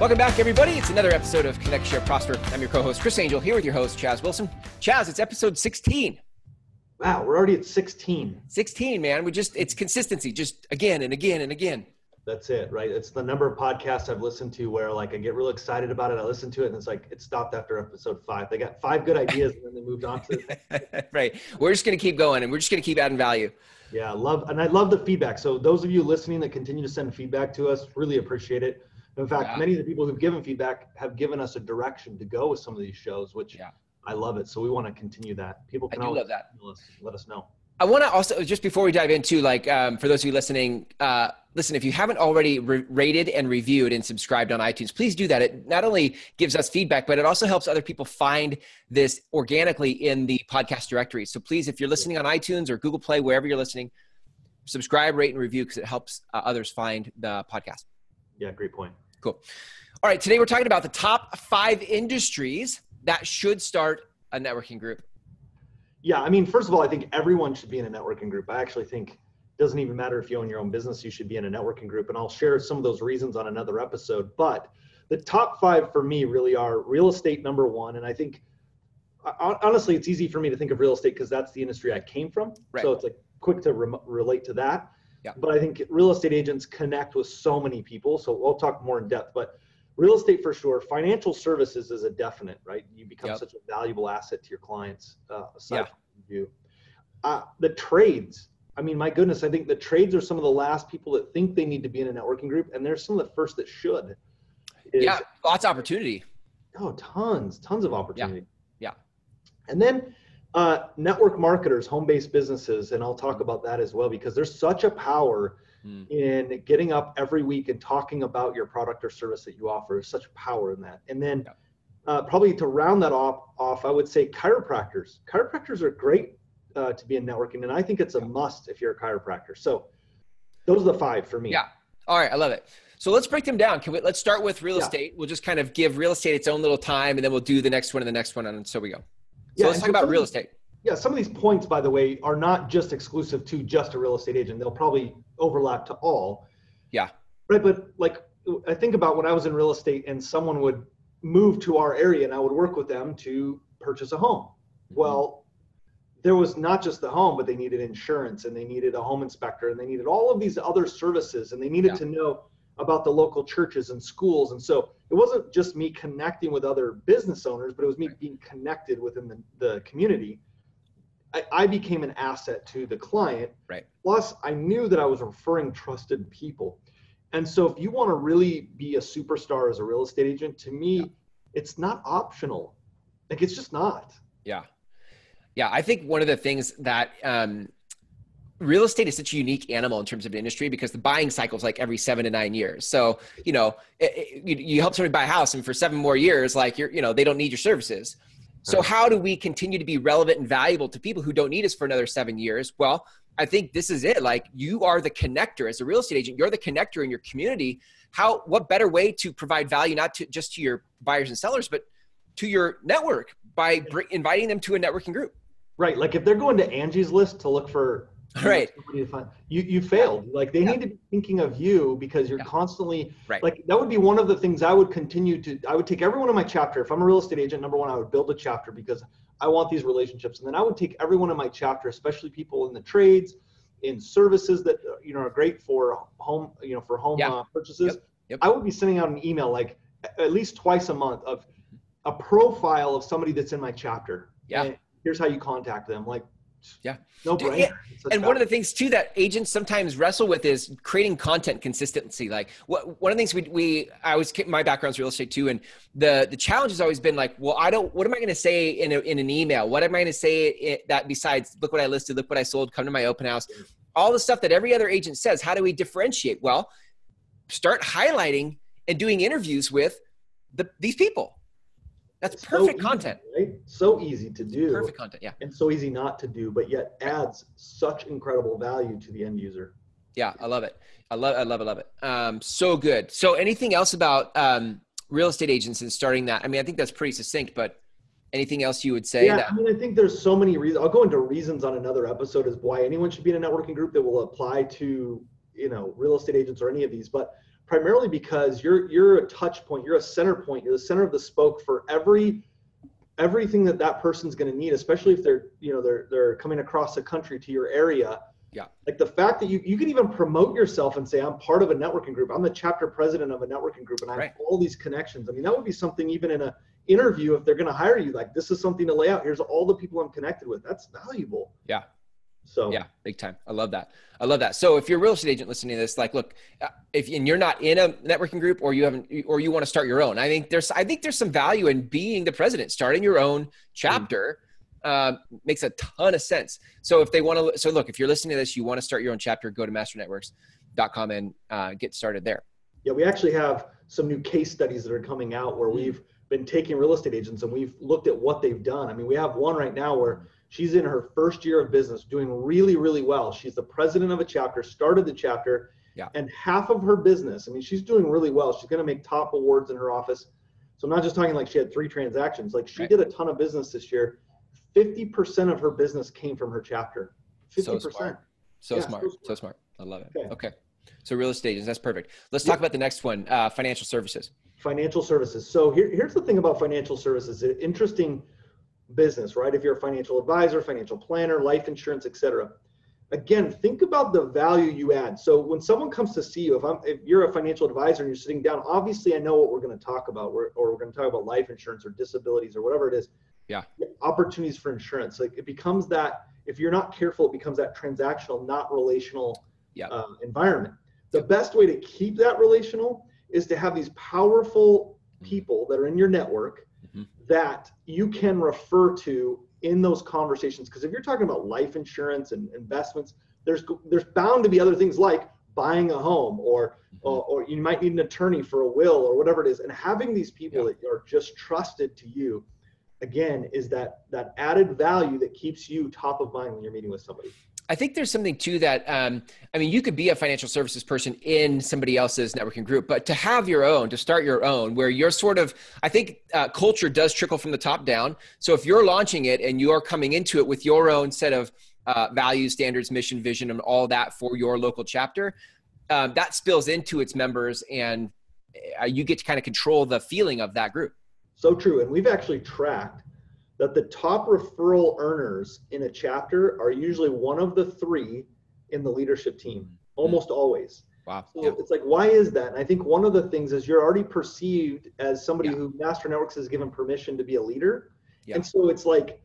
Welcome back, everybody. It's another episode of Connect, Share, Prosper. I'm your co-host, Chris Angel, here with your host, Chaz Wilson. Chaz, it's episode 16. Wow, we're already at 16. 16, man. It's consistency, just again and again and again. That's it, right? It's the number of podcasts I've listened to where like I get real excited about it. I listen to it and it's like it stopped after episode 5. They got 5 good ideas and then they moved on to it. Right. We're just going to keep going and we're just going to keep adding value. Yeah, I love the feedback. So those of you listening that continue to send feedback to us, really appreciate it. In fact, many of the people who've given feedback have given us a direction to go with some of these shows, which I love it. So we want to continue that. People can always let us know. I want to also, just before we dive into, for those of you listening, listen, if you haven't already rated and reviewed and subscribed on iTunes, please do that. It not only gives us feedback, but it also helps other people find this organically in the podcast directory. So please, if you're listening on iTunes or Google Play, wherever you're listening, subscribe, rate, and review because it helps others find the podcast. Yeah, great point. Cool. All right, today we're talking about the top 5 industries that should start a networking group. Yeah, I mean, first of all, I think everyone should be in a networking group. I actually think it doesn't even matter if you own your own business, you should be in a networking group. And I'll share some of those reasons on another episode. But the top 5 for me really are real estate, number 1. And I think, honestly, it's easy for me to think of real estate because that's the industry I came from. Right. So it's like quick to relate to that. Yeah. But I think real estate agents connect with so many people. So we'll talk more in depth. But real estate for sure. Financial services is a definite, right? You become such a valuable asset to your clients. Aside from you. The trades. I mean, my goodness, I think the trades are some of the last people that think they need to be in a networking group. And they're some of the first that should. Lots of opportunity. Oh, tons of opportunity. Yeah. And then network marketers, home-based businesses, and I'll talk about that as well because there's such a power in getting up every week and talking about your product or service that you offer. There's such power in that. And then probably to round that off, I would say chiropractors. Chiropractors are great to be in networking, and I think it's a must if you're a chiropractor. So those are the 5 for me. Yeah. All right. I love it. So let's break them down. Let's start with real estate. We'll just kind of give real estate its own little time, and then we'll do the next one and the next one, and so we go. So let's talk about real estate. Yeah, some of these points, by the way, are not just exclusive to just a real estate agent. They'll probably overlap to all. Yeah. Right, but like I think about when I was in real estate and someone would move to our area and I would work with them to purchase a home. Well, there was not just the home, but they needed insurance and they needed a home inspector and they needed all of these other services and they needed to know about the local churches and schools. And so it wasn't just me connecting with other business owners, but it was me being connected within the community. I became an asset to the client. Right. Plus, I knew that I was referring trusted people. And so if you want to really be a superstar as a real estate agent, to me, it's not optional. Like, it's just not. Yeah. Yeah. I think one of the things that real estate is such a unique animal in terms of industry because the buying cycle is like every 7 to 9 years. So, you help somebody buy a house and for 7 more years, like they don't need your services. So how do we continue to be relevant and valuable to people who don't need us for another 7 years? Well, I think this is it. Like you are the connector as a real estate agent. You're the connector in your community. What better way to provide value, not just to your buyers and sellers, but to your network by inviting them to a networking group. Right. Like if they're going to Angie's List to look for somebody to find, you failed. Like they need to be thinking of you because you're constantly like, that would be one of the things I would take everyone in my chapter. If I'm a real estate agent, number 1, I would build a chapter because I want these relationships. And then I would take everyone in my chapter, especially people in the trades, in services that, are great for home, purchases. Yep. I would be sending out an email, like at least twice a month of a profile of somebody that's in my chapter. Yeah. And here's how you contact them. Like, no brainer. And one of the things too that agents sometimes wrestle with is creating content consistency. Like one of the things my background's real estate too. And the challenge has always been like, well, what am I going to say in an email? What am I going to say that besides look what I listed, look what I sold, come to my open house, all the stuff that every other agent says, how do we differentiate? Well, start highlighting and doing interviews with these people. That's perfect content. Right? So easy to do. Perfect content, yeah. And so easy not to do, but yet adds such incredible value to the end user. Yeah, I love it. I love it. So good. So anything else about real estate agents and starting that? I mean, I think that's pretty succinct, but anything else you would say? Yeah, I mean, I think there's so many reasons. I'll go into reasons on another episode as why anyone should be in a networking group that will apply to, real estate agents or any of these. But primarily because you're a touch point, you're a center point, you're the center of the spoke for everything that person's going to need, especially if they're coming across the country to your area. Yeah. Like the fact that you can even promote yourself and say, I'm part of a networking group. I'm the chapter president of a networking group and I have all these connections. I mean, that would be something even in an interview, if they're going to hire you, like this is something to lay out. Here's all the people I'm connected with. That's valuable. Yeah. So yeah, big time. I love that. I love that. So if you're a real estate agent listening to this, like, look, and you're not in a networking group or you want to start your own, I think there's some value in being the president, starting your own chapter. Makes a ton of sense. So if they want to, look, if you're listening to this, you want to start your own chapter, go to masternetworks.com and get started there. Yeah, we actually have some new case studies that are coming out where we've been taking real estate agents and we've looked at what they've done. I mean, we have one right now where she's in her first year of business, doing really, really well. She's the president of a chapter, started the chapter, and half of her business, I mean, she's doing really well. She's going to make top awards in her office. So I'm not just talking like she had 3 transactions, like she did a ton of business this year. 50% of her business came from her chapter. 50%. So smart. I love it. Okay. So real estate agents, that's perfect. Let's talk about the next one, financial services. Financial services. So here's the thing about financial services. It's an interesting business, right? If you're a financial advisor, financial planner, life insurance, etc. Again, think about the value you add. So when someone comes to see you, if you're a financial advisor and you're sitting down, obviously I know what we're going to talk about, or we're going to talk about life insurance or disabilities or whatever it is. Yeah. Opportunities for insurance. Like it becomes that, if you're not careful, it becomes that transactional, not relational environment. The best way to keep that relational is to have these powerful people that are in your network that you can refer to in those conversations. Because if you're talking about life insurance and investments, there's bound to be other things like buying a home or you might need an attorney for a will or whatever it is. And having these people that are just trusted to you, again, is that added value that keeps you top of mind when you're meeting with somebody. I think there's something to that. I mean, you could be a financial services person in somebody else's networking group, but to have your own, to start your own, where you're sort of, I think culture does trickle from the top down. So if you're launching it and you're coming into it with your own set of values, standards, mission, vision, and all that for your local chapter, that spills into its members and you get to kind of control the feeling of that group. So true. And we've actually tracked that the top referral earners in a chapter are usually one of the 3 in the leadership team, almost always. Wow. So it's like, why is that? And I think one of the things is you're already perceived as somebody who Master Networks has given permission to be a leader. And so it's like,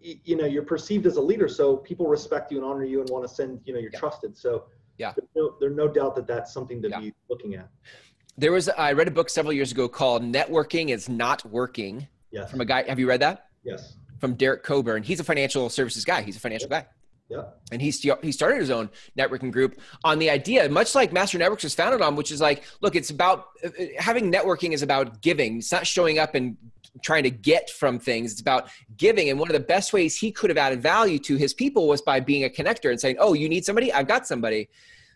you're perceived as a leader. So people respect you and honor you and want to send, you're trusted. So there's no doubt that that's something to be looking at. I read a book several years ago called Networking is Not Working. Yes. From a guy. Have you read that? Yes. From Derek Coburn. He's a financial services guy. He's a financial guy. Yeah. And he started his own networking group on the idea, much like Master Networks was founded on, which is like, look, it's about having networking is about giving. It's not showing up and trying to get from things. It's about giving. And one of the best ways he could have added value to his people was by being a connector and saying, oh, you need somebody? I've got somebody.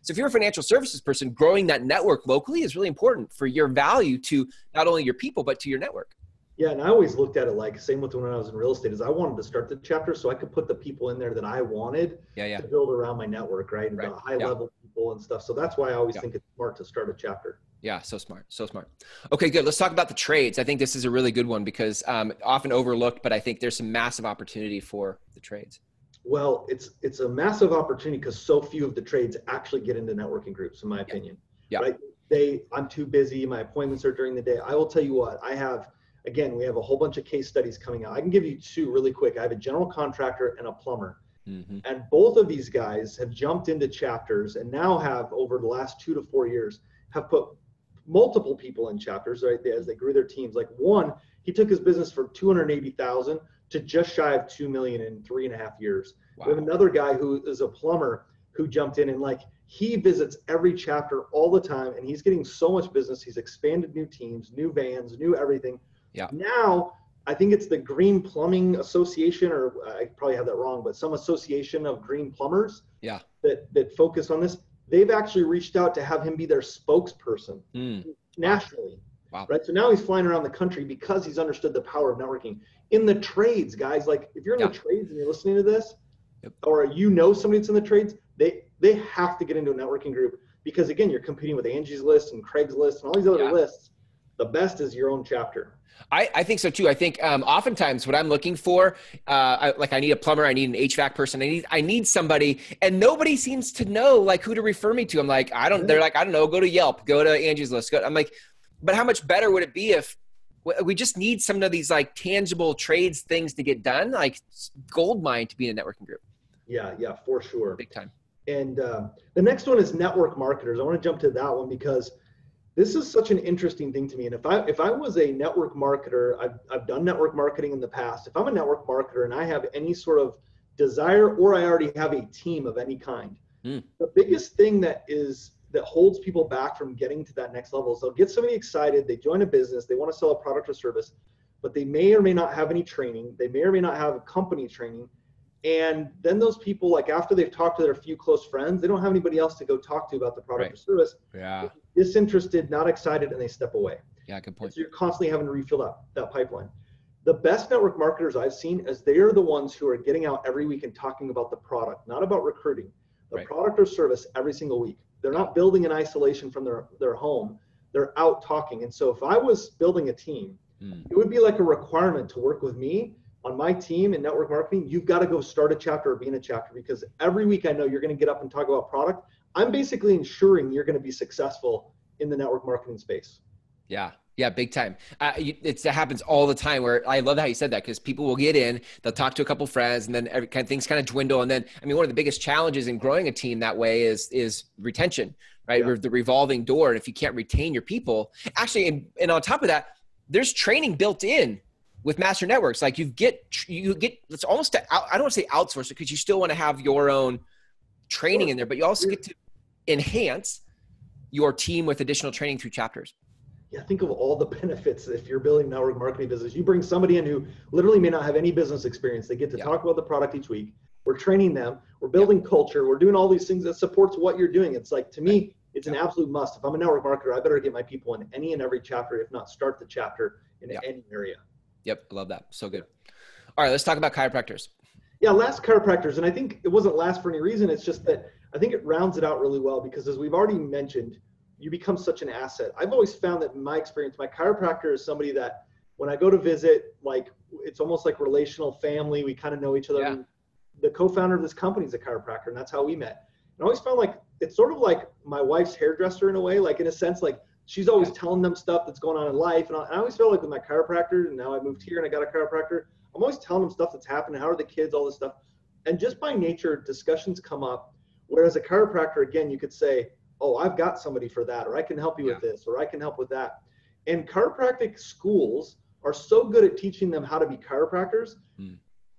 So if you're a financial services person, growing that network locally is really important for your value to not only your people, but to your network. Yeah, and I always looked at it like, same with when I was in real estate, is I wanted to start the chapter so I could put the people in there that I wanted to build around my network, right? And the high level people and stuff. So that's why I always think it's smart to start a chapter. Yeah, so smart, so smart. Okay, good. Let's talk about the trades. I think this is a really good one because often overlooked, but I think there's some massive opportunity for the trades. Well, it's a massive opportunity because so few of the trades actually get into networking groups, in my opinion. Right? I'm too busy. My appointments are during the day. I will tell you what, Again, we have a whole bunch of case studies coming out. I can give you 2 really quick. I have a general contractor and a plumber. And both of these guys have jumped into chapters and now have, over the last 2 to 4 years, have put multiple people in chapters, right? As they grew their teams. Like one, he took his business from 280,000 to just shy of 2 million in 3.5 years. Wow. We have another guy who is a plumber who jumped in and he visits every chapter all the time and he's getting so much business. He's expanded new teams, new vans, new everything. Yeah. Now, I think it's the Green Plumbing Association, or I probably have that wrong, but some association of green plumbers that focus on this. They've actually reached out to have him be their spokesperson nationally. Wow. Right. So now he's flying around the country because he's understood the power of networking in the trades, guys. Like if you're in the trades and you're listening to this, or somebody that's in the trades, they have to get into a networking group. because again, you're competing with Angie's List and Craig's List and all these other lists. The best is your own chapter. I think so too. I think oftentimes what I'm looking for, I need a plumber, I need an HVAC person, I need somebody, and nobody seems to know like who to refer me to. I'm like, they're like, I don't know, go to Yelp, go to Angie's List. I'm like, but how much better would it be if we just need some of these like tangible trades things to get done, like gold mine to be in a networking group. Yeah, for sure. Big time. And the next one is network marketers. I want to jump to that one because this is such an interesting thing to me. And if I was a network marketer, I've done network marketing in the past. If I'm a network marketer and I have any sort of desire, or I already have a team of any kind, the biggest thing that holds people back from getting to that next level is they'll get somebody excited, they join a business, they want to sell a product or service, but they may or may not have any training. They may or may not have company training. And then those people, like after they've talked to their few close friends, they don't have anybody else to go talk to about the product or service. Yeah. Disinterested, not excited, and they step away. Yeah, good point. So you're constantly having to refill that pipeline. The best network marketers I've seen is they are the ones who are getting out every week and talking about the product, not about recruiting, the product or service every single week. They're not building in isolation from their home. They're out talking. And so if I was building a team, it would be like a requirement to work with me on my team in network marketing. You've got to go start a chapter or be in a chapter, because every week I know you're going to get up and talk about product. I'm basically ensuring you're going to be successful in the network marketing space. Yeah, big time. It happens all the time, where I love how you said that, because people will get in, they'll talk to a couple friends, and then things kind of dwindle. And then, I mean, one of the biggest challenges in growing a team that way is retention, right? Yeah. The revolving door. And if you can't retain your people, actually, and on top of that, there's training built in with master networks. Like you get, it's almost, I don't want to say outsource it, because you still want to have your own training in there, but you also get to enhance your team with additional training through chapters. Yeah, think of all the benefits if you're building a network marketing business. You bring somebody in who literally may not have any business experience. They get to talk about the product each week. We're training them. We're building culture. We're doing all these things that supports what you're doing. It's like, to me, it's an absolute must. If I'm a network marketer, I better get my people in any and every chapter, if not start the chapter in any area. Yep, I love that. So good. All right, let's talk about chiropractors. Yeah, last chiropractors. And I think it wasn't last for any reason. It's just that I think it rounds it out really well, because as we've already mentioned, you become such an asset. I've always found that in my experience, my chiropractor is somebody that when I go to visit, like it's almost like relational family. We kind of know each other. Yeah. The co-founder of this company is a chiropractor, and that's how we met. And I always found like it's sort of like my wife's hairdresser in a way, like in a sense, like she's always telling them stuff that's going on in life. And I always felt like with my chiropractor, and now I moved here and I got a chiropractor, I'm always telling them stuff that's happening. How are the kids, all this stuff. And just by nature, discussions come up. Whereas a chiropractor, again, you could say, oh, I've got somebody for that, or I can help you with this, or I can help with that. And chiropractic schools are so good at teaching them how to be chiropractors.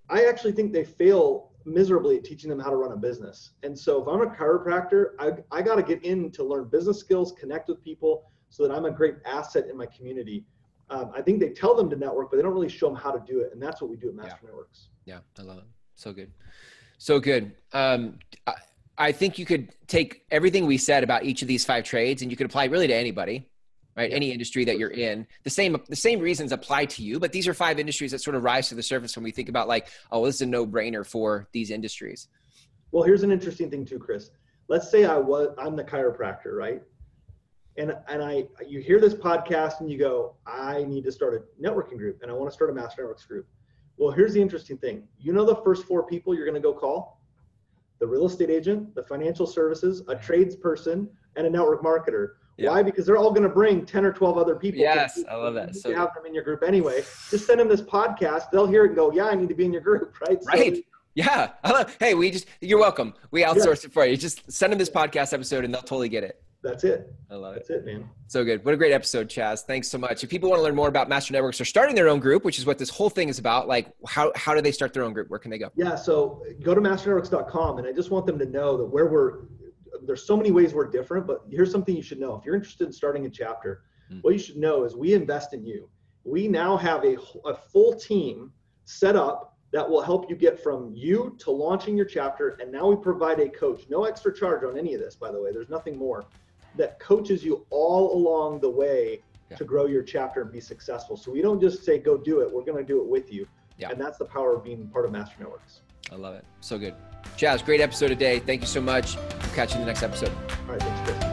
I actually think they fail miserably at teaching them how to run a business. And so if I'm a chiropractor, I got to get in to learn business skills, connect with people so that I'm a great asset in my community. I think they tell them to network, but they don't really show them how to do it. And that's what we do at Master Networks. Yeah, I love it. So good. So good. I think you could take everything we said about each of these 5 trades and you could apply really to anybody, right? Any industry that you're in. The same reasons apply to you, but these are 5 industries that sort of rise to the surface when we think about like, oh, this is a no-brainer for these industries. Well, here's an interesting thing too, Chris. Let's say I'm the chiropractor, right? And you hear this podcast and you go, I need to start a networking group and I want to start a Master Networks group. Well, here's the interesting thing. You know the first 4 people you're going to go call? The real estate agent, the financial services, a tradesperson, and a network marketer. Yeah. Why? Because they're all going to bring 10 or 12 other people. Yes, I love that. So you have them in your group anyway. Just send them this podcast. They'll hear it and go, yeah, I need to be in your group, right? Right. So, yeah. Hey, you're welcome. We outsourced it for you. Just send them this podcast episode and they'll totally get it. That's it. I love it. That's it, man. So good. What a great episode, Chaz. Thanks so much. If people want to learn more about Master Networks or starting their own group, which is what this whole thing is about, like how do they start their own group? Where can they go? Yeah. So go to masternetworks.com. And I just want them to know that there's so many ways we're different, but here's something you should know. If you're interested in starting a chapter, what you should know is we invest in you. We now have a full team set up that will help you get from you to launching your chapter. And now we provide a coach, no extra charge on any of this, by the way, there's nothing more, that coaches you all along the way to grow your chapter and be successful. So we don't just say, go do it. We're going to do it with you. Yeah. And that's the power of being part of Master Networks. I love it. So good. Chaz, great episode today. Thank you so much. We'll catch you in the next episode. All right. Thanks, Chris.